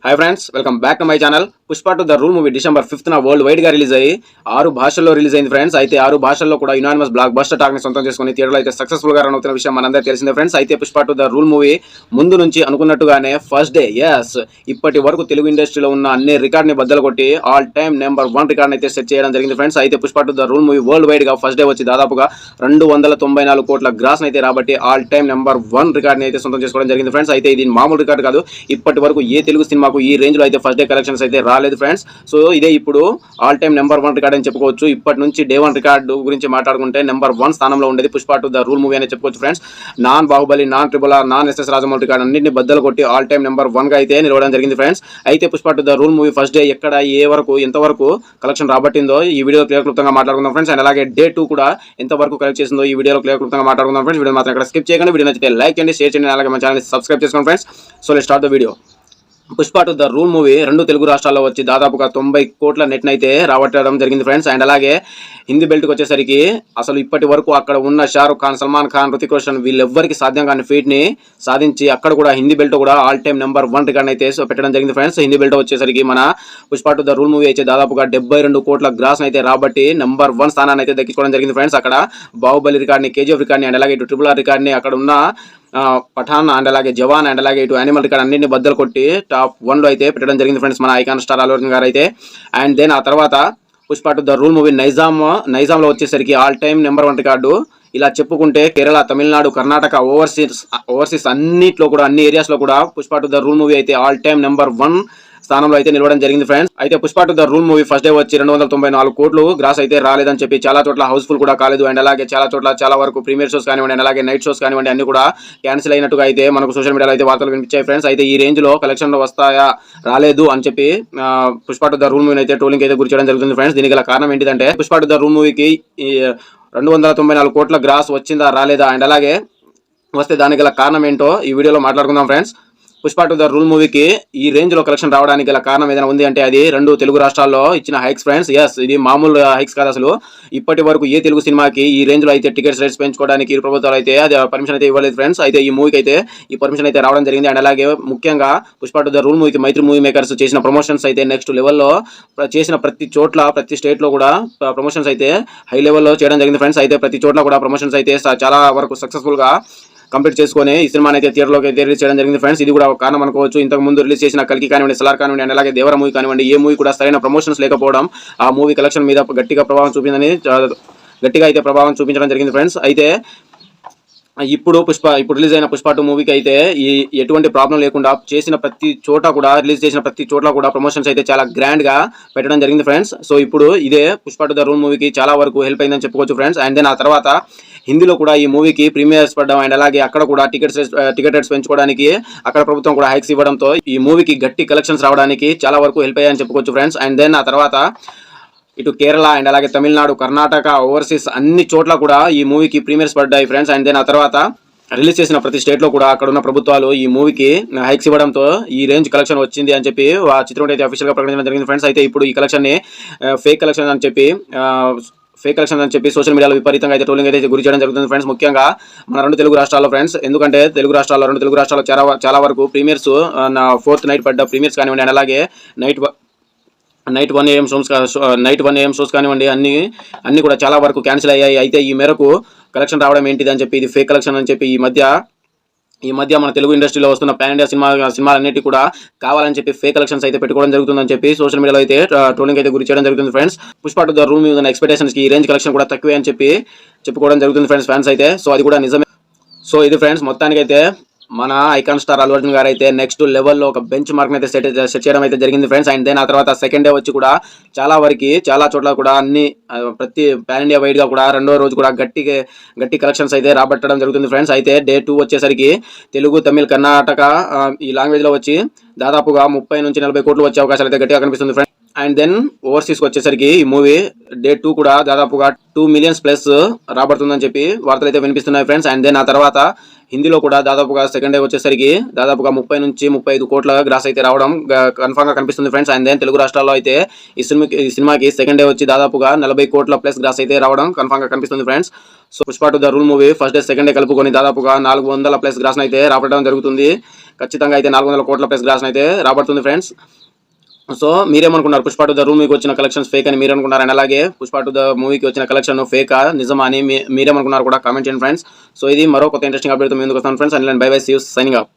Hi friends, welcome back to my channel. Pushpa two the rule movie December 5th world wide గా release అయ్యి 6 భాషల్లో release అయింది friends. అయితే 6 భాషల్లో కూడా యునానిమస్ బ్లాక్ బస్టర్ టాక్ ని సొంతం చేసుకుని థియేటర్లో అయితే సక్సెస్ఫుల్ గా రన్ అవుతున్న విషయం మనందరికీ తెలిసిందే ఫ్రెండ్స్. అయితే Pushpa two the rule movie ముందు నుంచి అనుకున్నట్టుగానే ఫస్ట్ డే ఇప్పటి వరకు తెలుగు ఇండస్ట్రీలో ఉన్న అన్ని రికార్డ్ ని బద్దలు కొట్టి ఆల్ టైమ్ నెంబర్ 1 రికార్డ్ అయితే సెట్ చేయడం జరిగింది ఫ్రెండ్స్. అయితే Pushpa two the rule movie world wide గా ఫస్ట్ డే వచ్చి దాదాపుగా 294 కోట్ల గ్రాస్ అయితే రాబట్టి ఆల్ టైమ్ నెంబర్ 1 రికార్డ్ ని అయితే సొంతం చేసుకోవడం జరిగింది ఫ్రెండ్స్. అయితే ఇది మామూలు రికార్డ్ కాదు, ఇప్పటి వరకు ఏ తెలుగు సినిమాకు ఈ రేంజ్ లో అయితే ఫస్ట్ డే కలెక్షన్స్ అయితే రాలేదు ఫ్రెండ్స్. సో ఇదే ఇప్పుడు ఆల్ టైమ్ నెంబర్ 1 రికార్డ్ అని చెప్పుకోవచ్చు. ఇప్పటి నుంచి డే 1 రికార్డు గురించి మాట్లాడుకుంటే నెంబర్ 1 స్థానంలో ఉండేది Pushpa two the rule movie అని చెప్పుకోవచ్చు friends. Non Baahubali, non triple R, non SS Rajamouli record అన్నింటిని బద్దలు కొట్టి ఆల్ టైమ్ నెంబర్ 1 గా అయితే నిలవడం జరిగింది ఫ్రెండ్స్. అయితే Pushpa two the rule movie first day ఎక్కడ ఏ వరకు ఎంతవరకు కలెక్షన్ రాబట్టిందో ఈ వీడియో క్లియర్ క్లుప్తంగా మాట్లాడుకుందాం ఫ్రెండ్స్. అండ్ అలాగే డే 2 కూడా ఎంతవరకు కలెక్ట్ చేసిందో ఈ వీడియోలో క్లియర్ క్లుప్తంగా మాట్లాడుకుందాం ఫ్రెండ్స్. వీడియో మాత్రం ఇక్కడ స్కిప్ చేయకండి. వీడియో నచ్చితే లైక్ చేయండి, షేర్ చేయండి, అలాగే మన ఛానల్ సబ్స్క్రైబ్ చేసుకోండి friends. So let's start the video. Pushpa two the rule movie 2 Telugu రాష్ట్రాల్లో వచ్చి దాదాపుగా 90 కోట్ల నెట్ అయితే రాబట్టడం జరిగింది ఫ్రెండ్స్. అండ్ అలాగే హిందీ బెల్ట్కి వచ్చేసరికి అసలు ఇప్పటి వరకు అక్కడ ఉన్న షారుఖ్ ఖాన్, సల్మాన్ ఖాన్, రుతిక్ రోషన్ వీళ్ళెవ్వరికి సాధ్యం కాని ఫీట్ ని సాధించి అక్కడ కూడా హిందీ బెల్ట్ కూడా ఆల్ టైమ్ నెంబర్ 1 రికార్డ్ అయితే పెట్టడం జరిగింది ఫ్రెండ్స్. హిందీ బెల్ట్ వచ్చేసరికి మన Pushpa two the rule movie అయితే దాదాపుగా 72 కోట్ల గ్రాస్ అయితే రాబట్టి నెంబర్ 1 స్థానాన్ని అయితే దక్కించుకోవడం జరిగింది ఫ్రెండ్స్. అక్కడ బాహుబలి రికార్డ్ని, కేజీఎఫ్ రికార్డ్ని, అండ్ అలాగే ఇటు ట్రిపుల్ ఆర్ రికార్డ్ని, అక్కడ ఉన్న పఠాన్ అండ్ అలాగే జవాన్ అండ్ అలాగే ఇటు యానిమల్ రికార్డ్ అన్నింటిని బద్దలు కొట్టి టాప్ 1 లో అయితే పెట్టడం జరిగింది ఫ్రెండ్స్ మన ఐకాన్ స్టార్ అల్లు అర్జున్ గారు అయితే. అండ్ దెన్ ఆ తర్వాత Pushpa two the rule movie నైజాంలో వచ్చేసరికి ఆల్ టైమ్ నెంబర్ 1 రికార్డు. ఇలా చెప్పుకుంటే కేరళ, తమిళనాడు, కర్ణాటక, ఓవర్సీస్ అన్నిట్లో కూడా అన్ని ఏరియాస్లో కూడా Pushpa two the rule movie అయితే ఆల్ టైమ్ నెంబర్ 1 స్థానంలో అయితే నిలవడం జరిగింది ఫ్రెండ్స్. అయితే Pushpa two the rule movie first day వచ్చి 294 కోట్లు గ్రాస్ అయితే రాలేదని చెప్పి చాలా చోట్ల హౌస్ఫుల్ కూడా కాలేదు. అండ్ అలాగే చాలా చోట్ల చాలా వరకు ప్రీమియర్ షోస్ కానివ్వండి, అండ్ అలాగే నైట్ షోస్ కానివ్వండి, అన్ని కూడా క్యాన్సిల్ అయినట్టుగా అయితే మనకు సోషల్ మీడియాలో అయితే వార్తలు వినిపించాయి ఫ్రెండ్స్. అయితే ఈ రేంజ్ లో కలెక్షన్ వస్తాయా రాలేదు అని చెప్పి Pushpa two the rule movie అయితే ట్రోలింగ్ అయితే గురి చేయడం జరుగుతుంది ఫ్రెండ్స్. దీనికి గల కారణం ఏంటిదంటే పుష్ప టు ద రూల్ మూవీకి 294 కోట్ల గ్రాస్ వచ్చిందా రాలేదా, అండ్ అలాగే వస్తే దానికి గల కారణం ఏంటో ఈ వీడియోలో మాట్లాడుకుందాం friends. Pushpa two the rule మూవీకి ఈ రేంజ్ లో కలెక్షన్ రావడానికి గల కారణం ఏదైనా ఉంది అంటే అది 2 తెలుగు రాష్ట్రాల్లో ఇచ్చిన హైక్స్ ఫ్రెండ్స్. ఇది మామూలు హైక్స్ కాదు. అసలు ఇప్పటి వరకు ఏ తెలుగు సినిమాకి ఈ రేంజ్ లో అయితే టికెట్స్ రేట్స్ పెంచుకోవడానికి ఇరు ప్రభుత్వాలు అయితే అది పర్మిషన్ అయితే ఇవ్వలేదు ఫ్రెండ్స్. అయితే ఈ మూవీకి అయితే ఈ పర్మిషన్ అయితే రావడం జరిగింది. అండ్ అలాగే ముఖ్యంగా పుష్ప టు ద రూల్ మూవీకి మైత్రి మూవీ మేకర్స్ చేసిన ప్రమోషన్స్ అయితే నెక్స్ట్ లెవెల్లో చేసిన ప్రతి చోట్ల ప్రతి స్టేట్ లో కూడా ప్రమోషన్స్ అయితే హై లెవెల్లో చేయడం జరిగింది ఫ్రెండ్స్. అయితే ప్రతి చోట్ల కూడా ప్రమోషన్స్ అయితే చాలా వరకు సక్సెస్ఫుల్ గా కంప్లీట్ చేసుకొని ఈ సినిమాని అయితే థియేటర్లోకి అయితే రిలీజ్ చేయడం జరిగింది ఫ్రెండ్స్. ఇది కూడా ఒక కారణం అనుకోవచ్చు. ఇంతకు ముందు రిలీజ్ చేసిన కల్కి కానివ్వండి, సలార్ కానివ్వండి, అండ్ అలాగే దేవర మూవీ కానివ్వండి, ఏ మూవీ కూడా సరైన ప్రమోషన్స్ లేకపోవడం ఆ మూవీ కలెక్షన్ మీద గట్టిగా ప్రభావం చూపించడం జరిగింది ఫ్రెండ్స్. అయితే ఇప్పుడు రిలీజ్ అయిన పుష్ప 2 మూవీకి అయితే ఈ ఎటువంటి ప్రాబ్లం లేకుండా చేసిన ప్రతి చోట కూడా రిలీజ్ చేసిన ప్రతి చోట్ల కూడా ప్రమోషన్స్ అయితే చాలా గ్రాండ్ గా పెట్టడం జరిగింది ఫ్రెండ్స్. సో ఇప్పుడు ఇదే పుష్ప టు ద రూల్ మూవీకి చాలా వరకు హెల్ప్ అయిందని చెప్పుకోవచ్చు ఫ్రెండ్స్. అండ్ దెన్ ఆ తర్వాత హిందీలో కూడా ఈ మూవీకి ప్రీమియర్స్ పడడం, అండ్ అలాగే అక్కడ కూడా టికెట్ రేట్స్ పెంచుకోవడానికి అక్కడ ప్రభుత్వం కూడా హైక్స్ ఇవ్వడంతో ఈ మూవీకి గట్టి కలెక్షన్స్ రావడానికి చాలా వరకు హెల్ప్ అయ్యాయని చెప్పుకోవచ్చు ఫ్రెండ్స్. అండ్ దెన్ ఆ తర్వాత ఇటు కేరళ అండ్ అలాగే తమిళనాడు, కర్ణాటక, ఓవర్సీస్ అన్ని చోట్ల కూడా ఈ మూవీకి ప్రీమియర్స్ పడ్డాయి ఫ్రెండ్స్. అండ్ దెన్ ఆ తర్వాత రిలీజ్ చేసిన ప్రతి స్టేట్ లో కూడా అక్కడ ఉన్న ప్రభుత్వాలు ఈ మూవీకి హైక్స్ ఇవ్వడంతో ఈ రేంజ్ కలెక్షన్ వచ్చింది అని చెప్పి ఆ చిత్రం అయితే అఫీషియల్ గా ప్రకటించడం జరిగింది ఫ్రెండ్స్. అయితే ఇప్పుడు ఈ కలెక్షన్ ని ఫేక్ కలెక్షన్ అని చెప్పి సోషల్ మీడియాలో విపరీతంగా అయితే ట్రోలింగ్ అయితే గురి చేయడం జరుగుతుంది ఫ్రెండ్స్. ముఖ్యంగా మన 2 తెలుగు రాష్ట్రాల్లో ఫ్రెండ్స్. ఎందుకంటే 2 తెలుగు రాష్ట్రాల్లో చాలా వరకు ప్రీమియర్స్ 4th నైట్ పడ్డ ప్రీమియర్స్ కానివ్వండి, అండ్ అలాగే నైట్ 1 AM షోస్ కానివ్వండి, అన్ని కూడా చాలా వరకు క్యాన్సిల్ అయ్యాయి. అయితే ఈ మేరకు కలెక్షన్ రావడం ఏంటిది అని చెప్పి ఇది ఫేక్ కలెక్షన్ అని చెప్పి ఈ మధ్య మన తెలుగు ఇండస్ట్రీలో వస్తున్న పాన్ ఇండియా సినిమాలన్నిటి కూడా కావాలని చెప్పి ఫేక్ కలెక్షన్స్ అయితే పెట్టుకోవడం జరుగుతుందని చెప్పి సోషల్ మీడియాలో అయితే ట్రోలింగ్ అయితే గురి చేయడం జరుగుతుంది friends. Pushpa two the rule మీద ఉన్న ఎక్స్పెక్టేషన్స్ కి ఈ రేంజ్ కలెక్షన్ కూడా తక్కువే అని చెప్పి చెప్పుకోవడం జరుగుతుంది ఫ్రెండ్స్ ఫ్యాన్స్ అయితే. సో అది కూడా నిజమే. సో ఇది ఫ్రెండ్స్ మొత్తానికి అయితే మన ఐకాన్ స్టార్ అల్లు అర్జున్ గారు అయితే నెక్స్ట్ లెవెల్లో ఒక బెంచ్ మార్క్ అయితే సెట్ చేయడం అయితే జరిగింది ఫ్రెండ్స్. అండ్ దెన్ ఆ తర్వాత సెకండ్ డే వచ్చి కూడా చాలా చోట్ల కూడా ప్రతి పాన్ ఇండియా వైడ్ గా కూడా 2వ రోజు కూడా గట్టి కలెక్షన్స్ అయితే రాబట్టడం జరుగుతుంది ఫ్రెండ్స్. అయితే డే 2 వచ్చేసరికి తెలుగు, తమిళ్, కర్ణాటక ఈ లాంగ్వేజ్ లో వచ్చి దాదాపుగా 30 నుంచి 40 కోట్లు వచ్చే అవకాశాలు అయితే గట్టిగా కనిపిస్తుంది ఫ్రెండ్స్. అండ్ దెన్ ఓవర్సీస్ వచ్చేసరికి ఈ మూవీ డే 2 కూడా దాదాపుగా 2 మిలియన్స్ ప్లస్ రాబడుతుందని చెప్పి వార్తలు అయితే వినిపిస్తున్నాయి ఫ్రెండ్స్. అండ్ దెన్ ఆ తర్వాత హిందీలో కూడా దాదాపుగా సెకండ్ డే వచ్చేసరికి దాదాపుగా 30 నుంచి 35 కోట్ల గ్రాస్ అయితే రావడం కన్ఫర్మ్ గా కనిపిస్తుంది ఫ్రెండ్స్. అండ్ దెన్ తెలుగు రాష్ట్రాల్లో అయితే ఈ సినిమాకి సెకండ్ డే వచ్చి దాదాపుగా 40 కోట్ల ప్లస్ గ్రాస్ అయితే రావడం కన్ఫర్మ్ గా కనిపిస్తుంది friends. So Pushpa two the rule movie first day second day కలుపుకొని దాదాపుగా 400 ప్లస్ గ్రాస్ అయితే రావడం జరుగుతుంది. ఖచ్చితంగా అయితే 400 కోట్ల ప్లస్ గ్రాస్ అయితే రాబడుతుంది ఫ్రెండ్స్. సో మీరేమనుకున్నారు, పుష్ప టు ద రూల్ మీకు వచ్చిన కలెక్షన్స్ ఫేక్ అని మీరు అనుకున్నారు, అండ్ అలాగే పుష్ప టు ద మూవీకి వచ్చిన కలెక్షన్ ఫేకా నిజమా అని మీరేమనుకున్నారు కూడా కామెంట్ చేయండి ఫ్రెండ్స్. సో ఇది మరో కొత్త ఇంట్రెస్టింగ్ అప్డేట్ ముందుకు వస్తాను friends. And bye bye, see you, signing of.